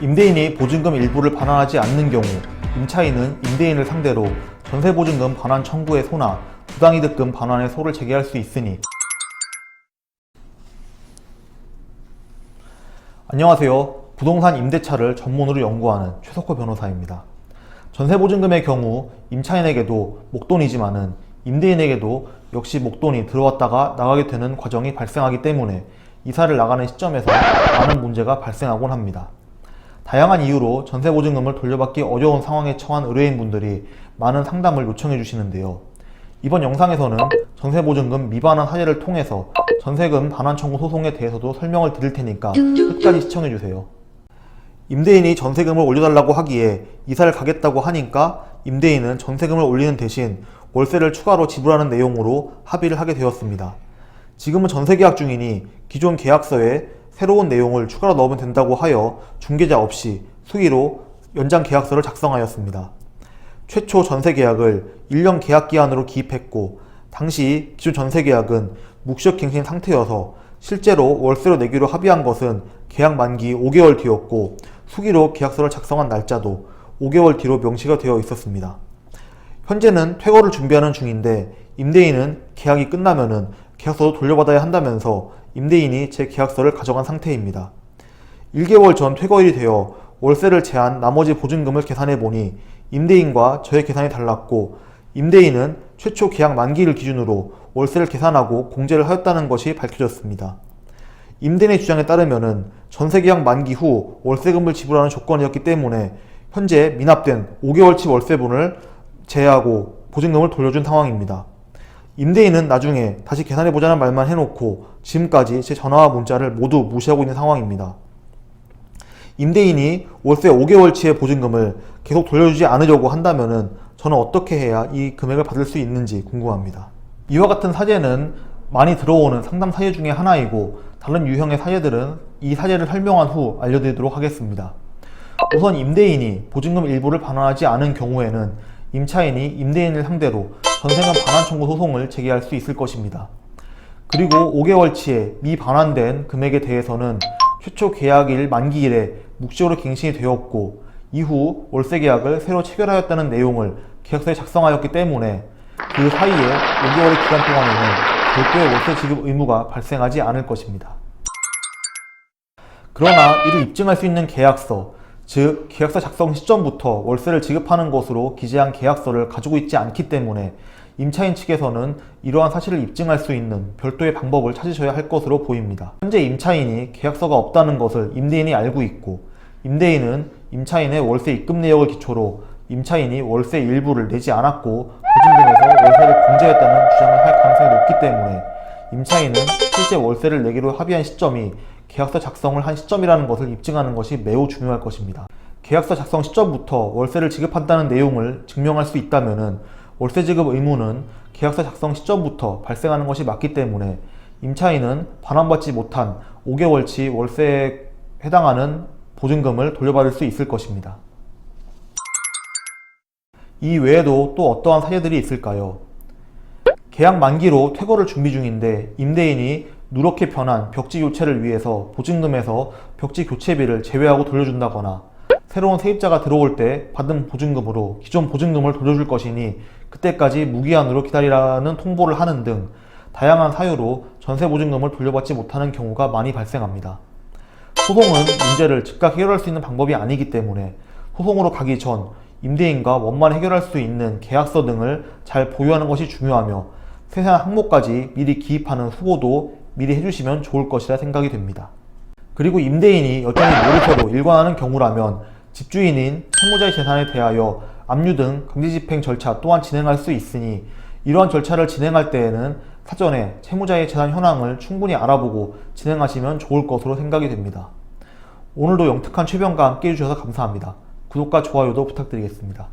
임대인이 보증금 일부를 반환하지 않는 경우 임차인은 임대인을 상대로 전세보증금 반환 청구의 소나 부당이득금 반환의 소를 제기할 수 있으니. 안녕하세요. 부동산 임대차를 전문으로 연구하는 최석호 변호사입니다. 전세보증금의 경우 임차인에게도 목돈이지만은 임대인에게도 역시 목돈이 들어왔다가 나가게 되는 과정이 발생하기 때문에 이사를 나가는 시점에서 많은 문제가 발생하곤 합니다. 다양한 이유로 전세보증금을 돌려받기 어려운 상황에 처한 의뢰인분들이 많은 상담을 요청해 주시는데요. 이번 영상에서는 전세보증금 미반환 사례를 통해서 전세금 반환 청구 소송에 대해서도 설명을 드릴 테니까 끝까지 시청해 주세요. 임대인이 전세금을 올려달라고 하기에 이사를 가겠다고 하니까 임대인은 전세금을 올리는 대신 월세를 추가로 지불하는 내용으로 합의를 하게 되었습니다. 지금은 전세계약 중이니 기존 계약서에 새로운 내용을 추가로 넣으면 된다고 하여 중개자 없이 수의로 연장 계약서를 작성하였습니다. 최초 전세계약을 1년 계약기한으로 기입했고 당시 기존 전세계약은 묵시적갱신 상태여서 실제로 월세로 내기로 합의한 것은 계약 만기 5개월 뒤였고 수기로 계약서를 작성한 날짜도 5개월 뒤로 명시가 되어 있었습니다. 현재는 퇴거를 준비하는 중인데 임대인은 계약이 끝나면은 계약서도 돌려받아야 한다면서 임대인이 제 계약서를 가져간 상태입니다. 1개월 전 퇴거일이 되어 월세를 제한 나머지 보증금을 계산해보니 임대인과 저의 계산이 달랐고 임대인은 최초 계약 만기를 기준으로 월세를 계산하고 공제를 하였다는 것이 밝혀졌습니다. 임대인의 주장에 따르면 전세계약 만기 후 월세금을 지불하는 조건이었기 때문에 현재 미납된 5개월치 월세분을 제외하고 보증금을 돌려준 상황입니다. 임대인은 나중에 다시 계산해보자는 말만 해놓고 지금까지 제 전화와 문자를 모두 무시하고 있는 상황입니다. 임대인이 월세 5개월치의 보증금을 계속 돌려주지 않으려고 한다면 저는 어떻게 해야 이 금액을 받을 수 있는지 궁금합니다. 이와 같은 사례는 많이 들어오는 상담 사례 중에 하나이고 다른 유형의 사례들은 이 사례를 설명한 후 알려드리도록 하겠습니다. 우선 임대인이 보증금 일부를 반환하지 않은 경우에는 임차인이 임대인을 상대로 전세금 반환 청구 소송을 제기할 수 있을 것입니다. 그리고 5개월치의 미반환된 금액에 대해서는 최초 계약일 만기일에 묵시적으로 갱신이 되었고 이후 월세 계약을 새로 체결하였다는 내용을 계약서에 작성하였기 때문에 그 사이에 5개월의 기간 동안에는 별도의 월세 지급 의무가 발생하지 않을 것입니다. 그러나 이를 입증할 수 있는 계약서, 즉 계약서 작성 시점부터 월세를 지급하는 것으로 기재한 계약서를 가지고 있지 않기 때문에 임차인 측에서는 이러한 사실을 입증할 수 있는 별도의 방법을 찾으셔야 할 것으로 보입니다. 현재 임차인이 계약서가 없다는 것을 임대인이 알고 있고 임대인은 임차인의 월세 입금 내역을 기초로 임차인이 월세 일부를 내지 않았고 보증금에서 월세를 공제했다는 주장을 할 가능성이 높기 때문에 임차인은 실제 월세를 내기로 합의한 시점이 계약서 작성을 한 시점이라는 것을 입증하는 것이 매우 중요할 것입니다. 계약서 작성 시점부터 월세를 지급한다는 내용을 증명할 수 있다면 월세 지급 의무는 계약서 작성 시점부터 발생하는 것이 맞기 때문에 임차인은 반환받지 못한 5개월치 월세에 해당하는 보증금을 돌려받을 수 있을 것입니다. 이 외에도 또 어떠한 사례들이 있을까요? 계약 만기로 퇴거를 준비 중인데 임대인이 누렇게 변한 벽지 교체를 위해서 보증금에서 벽지 교체비를 제외하고 돌려준다거나 새로운 세입자가 들어올 때 받은 보증금으로 기존 보증금을 돌려줄 것이니 그때까지 무기한으로 기다리라는 통보를 하는 등 다양한 사유로 전세보증금을 돌려받지 못하는 경우가 많이 발생합니다. 소송은 문제를 즉각 해결할 수 있는 방법이 아니기 때문에 소송으로 가기 전 임대인과 원만히 해결할 수 있는 계약서 등을 잘 보유하는 것이 중요하며 세세한 항목까지 미리 기입하는 수고도 미리 해주시면 좋을 것이라 생각이 됩니다. 그리고 임대인이 여전히 모르쇠로 일관하는 경우라면 집주인인 채무자의 재산에 대하여 압류 등 강제집행 절차 또한 진행할 수 있으니 이러한 절차를 진행할 때에는 사전에 채무자의 재산 현황을 충분히 알아보고 진행하시면 좋을 것으로 생각이 됩니다. 오늘도 영특한 최변과 함께 해주셔서 감사합니다. 구독과 좋아요도 부탁드리겠습니다.